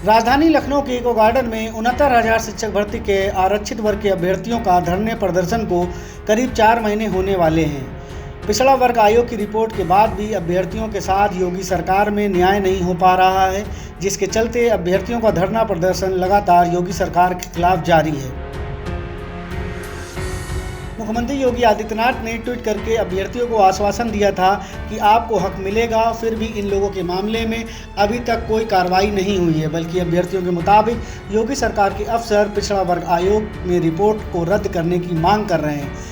राजधानी लखनऊ के eco garden में 69,000 शिक्षक भर्ती के आरक्षित वर्ग के अभ्यर्थियों का धरने प्रदर्शन को करीब 4 महीने होने वाले हैं। पिछड़ा वर्ग आयोग की रिपोर्ट के बाद भी अभ्यर्थियों के साथ योगी सरकार में न्याय नहीं हो पा रहा है, जिसके चलते अभ्यर्थियों का धरना प्रदर्शन लगातार योगी सरकार के खिलाफ जारी है। मुख्यमंत्री योगी आदित्यनाथ ने ट्वीट करके अभ्यर्थियों को आश्वासन दिया था कि आपको हक मिलेगा, फिर भी इन लोगों के मामले में अभी तक कोई कार्रवाई नहीं हुई है, बल्कि अभ्यर्थियों के मुताबिक योगी सरकार के अफसर पिछड़ा वर्ग आयोग में रिपोर्ट को रद्द करने की मांग कर रहे हैं।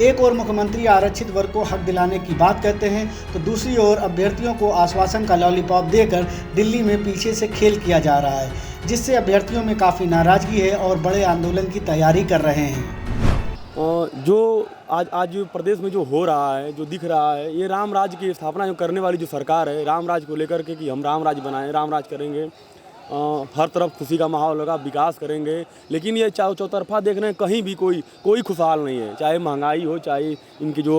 एक ओर मुख्यमंत्री आरक्षित वर्ग को हक दिलाने की बात कहते हैं, तो दूसरी ओर अभ्यर्थियों को आश्वासन का लॉलीपॉप देकर दिल्ली में पीछे से खेल किया जा रहा है, जिससे अभ्यर्थियों में काफ़ी नाराज़गी है और बड़े आंदोलन की तैयारी कर रहे हैं। और जो आज प्रदेश में जो हो रहा है, जो दिख रहा है, ये राम राज्य की स्थापना जो करने वाली जो सरकार है, राम राज्य को लेकर के कि हम राम राज्य बनाएं, राम राज्य करेंगे, हर तरफ खुशी का माहौल होगा, विकास करेंगे, लेकिन ये चौतरफा देख रहे हैं, कहीं भी कोई खुशहाल नहीं है। चाहे महंगाई हो, चाहे इनकी जो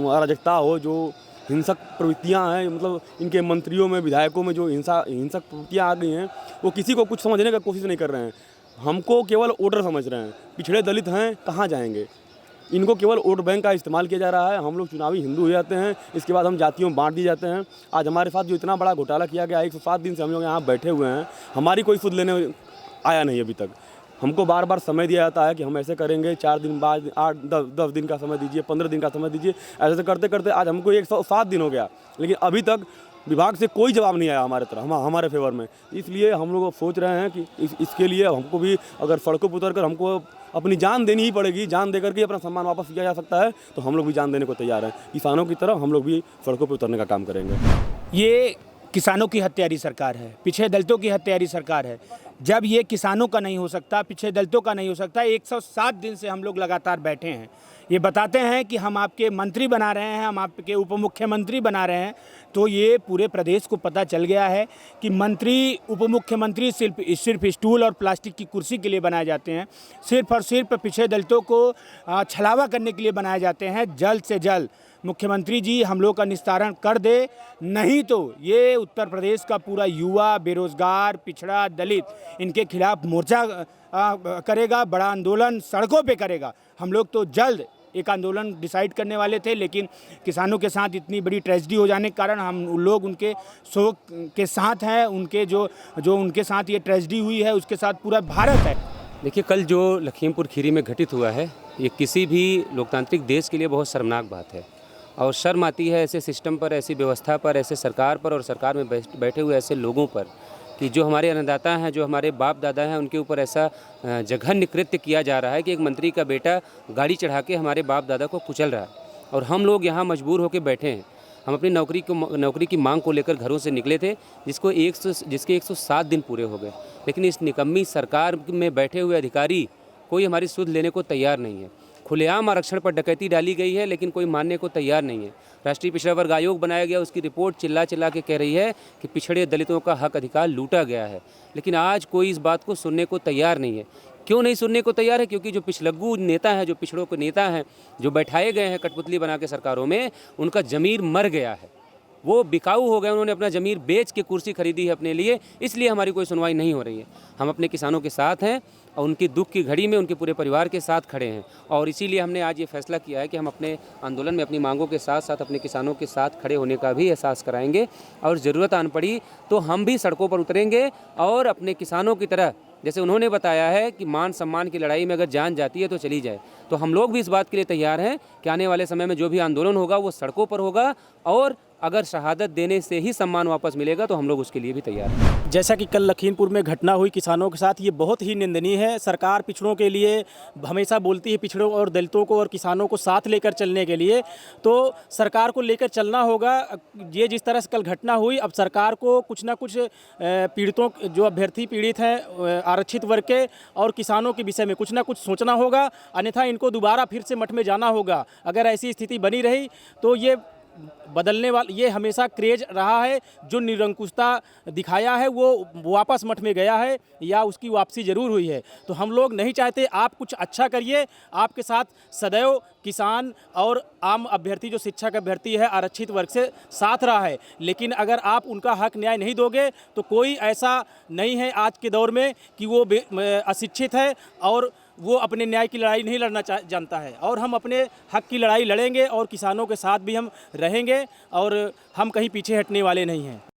अराजकता हो, जो हिंसक प्रवृत्तियां हैं, मतलब इनके मंत्रियों में, विधायकों में जो हिंसक प्रवृत्तियां आ गई हैं, वो किसी को कुछ समझने का कोशिश नहीं कर रहे हैं। हमको केवल वोटर समझ रहे हैं। पिछड़े दलित हैं, कहाँ जाएंगे? इनको केवल वोट बैंक का इस्तेमाल किया जा रहा है। हम लोग चुनावी हिंदू हो जाते हैं, इसके बाद हम जातियों में बांट दिए जाते हैं। आज हमारे साथ जो इतना बड़ा घोटाला किया गया, 107 दिन से हम लोग यहाँ बैठे हुए हैं, हमारी कोई सुध लेने आया नहीं अभी तक। हमको बार बार समय दिया जाता है कि हम ऐसे करेंगे, 4 दिन बाद 8-10 दिन का समय दीजिए, 15 दिन का समय दीजिए। ऐसे करते करते आज हमको 107 दिन हो गया, लेकिन अभी तक विभाग से कोई जवाब नहीं आया हमारे तरफ, हमारे फेवर में। इसलिए हम लोग सोच रहे हैं कि इसके लिए हमको भी अगर सड़कों पर उतर कर हमको अपनी जान देनी ही पड़ेगी, जान देकर के अपना सम्मान वापस किया जा सकता है, तो हम लोग भी जान देने को तैयार हैं। किसानों की तरह हम लोग भी सड़कों पर उतरने का काम करेंगे। ये किसानों की हत्यारी सरकार है, पिछड़े दलितों की हत्यारी सरकार है। जब ये किसानों का नहीं हो सकता, पिछड़े दलितों का नहीं हो सकता, 107 दिन से हम लोग लगातार बैठे हैं। ये बताते हैं कि हम आपके मंत्री बना रहे हैं, हम आपके उप मुख्यमंत्री बना रहे हैं, तो ये पूरे प्रदेश को पता चल गया है कि मंत्री, उप मुख्यमंत्री सिर्फ स्टूल और प्लास्टिक की कुर्सी के लिए बनाए जाते हैं, सिर्फ और सिर्फ पिछड़े दलितों को छलावा करने के लिए बनाए जाते हैं। जल्द से जल्द मुख्यमंत्री जी हम लोग का निस्तारण कर दे, नहीं तो ये उत्तर प्रदेश का पूरा युवा, बेरोजगार, पिछड़ा, दलित इनके खिलाफ मोर्चा करेगा, बड़ा आंदोलन सड़कों पे करेगा। हम लोग तो जल्द एक आंदोलन डिसाइड करने वाले थे, लेकिन किसानों के साथ इतनी बड़ी ट्रेजेडी हो जाने के कारण हम लोग उनके शोक के साथ हैं। उनके जो उनके साथ ये ट्रेजेडी हुई है, उसके साथ पूरा भारत है। देखिए, कल जो लखीमपुर खीरी में घटित हुआ है, ये किसी भी लोकतांत्रिक देश के लिए बहुत शर्मनाक बात है और शर्म आती है ऐसे सिस्टम पर, ऐसी व्यवस्था पर, ऐसे सरकार पर और सरकार में बैठे हुए ऐसे लोगों पर कि जो हमारे अन्नदाता हैं, जो हमारे बाप दादा हैं, उनके ऊपर ऐसा जघन्य कृत्य किया जा रहा है कि एक मंत्री का बेटा गाड़ी चढ़ा के हमारे बाप दादा को कुचल रहा है और हम लोग यहाँ मजबूर होकर बैठे हैं। हम अपनी नौकरी की मांग को लेकर घरों से निकले थे, जिसके 107 दिन पूरे हो गए, लेकिन इस निकम्मी सरकार में बैठे हुए अधिकारी कोई हमारी सुध लेने को तैयार नहीं है। खुलेआम आरक्षण पर डकैती डाली गई है, लेकिन कोई मानने को तैयार नहीं है। राष्ट्रीय पिछड़ा वर्ग आयोग बनाया गया, उसकी रिपोर्ट चिल्ला के कह रही है कि पिछड़े दलितों का हक अधिकार लूटा गया है, लेकिन आज कोई इस बात को सुनने को तैयार नहीं है। क्यों नहीं सुनने को तैयार है? क्योंकि जो पिछलग्गू नेता हैं, जो पिछड़ों के नेता हैं, जो बैठाए गए हैं कठपुतली बना के सरकारों में, उनका ज़मीर मर गया है, वो बिकाऊ हो गए। उन्होंने अपना ज़मीर बेच के कुर्सी खरीदी है अपने लिए, इसलिए हमारी कोई सुनवाई नहीं हो रही है। हम अपने किसानों के साथ हैं और उनकी दुख की घड़ी में उनके पूरे परिवार के साथ खड़े हैं और इसीलिए हमने आज ये फैसला किया है कि हम अपने आंदोलन में अपनी मांगों के साथ साथ अपने किसानों के साथ खड़े होने का भी एहसास कराएंगे और ज़रूरत आन पड़ी तो हम भी सड़कों पर उतरेंगे और अपने किसानों की तरह, जैसे उन्होंने बताया है कि मान सम्मान की लड़ाई में अगर जान जाती है तो चली जाए, तो हम लोग भी इस बात के लिए तैयार हैं कि आने वाले समय में जो भी आंदोलन होगा वो सड़कों पर होगा और अगर शहादत देने से ही सम्मान वापस मिलेगा तो हम लोग उसके लिए भी तैयार हैं। जैसा कि कल लखीमपुर में घटना हुई किसानों के साथ, ये बहुत ही निंदनीय है। सरकार पिछड़ों के लिए हमेशा बोलती है, पिछड़ों और दलितों को और किसानों को साथ लेकर चलने के लिए, तो सरकार को लेकर चलना होगा। ये जिस तरह से कल घटना हुई, अब सरकार को कुछ ना कुछ पीड़ितों, जो अभ्यर्थी पीड़ित हैं आरक्षित वर्ग के और किसानों के विषय में कुछ ना कुछ सोचना होगा, अन्यथा इनको दोबारा फिर से मठ में जाना होगा। अगर ऐसी स्थिति बनी रही तो ये बदलने वाला, ये हमेशा क्रेज रहा है। जो निरंकुशता दिखाया है वो वापस मठ में गया है या उसकी वापसी ज़रूर हुई है। तो हम लोग नहीं चाहते, आप कुछ अच्छा करिए। आपके साथ सदैव किसान और आम अभ्यर्थी, जो शिक्षक अभ्यर्थी है आरक्षित वर्ग से, साथ रहा है। लेकिन अगर आप उनका हक न्याय नहीं दोगे तो कोई ऐसा नहीं है आज के दौर में कि वो अशिक्षित है और वो अपने न्याय की लड़ाई नहीं लड़ना जानता है। और हम अपने हक की लड़ाई लड़ेंगे और किसानों के साथ भी हम रहेंगे और हम कहीं पीछे हटने वाले नहीं हैं।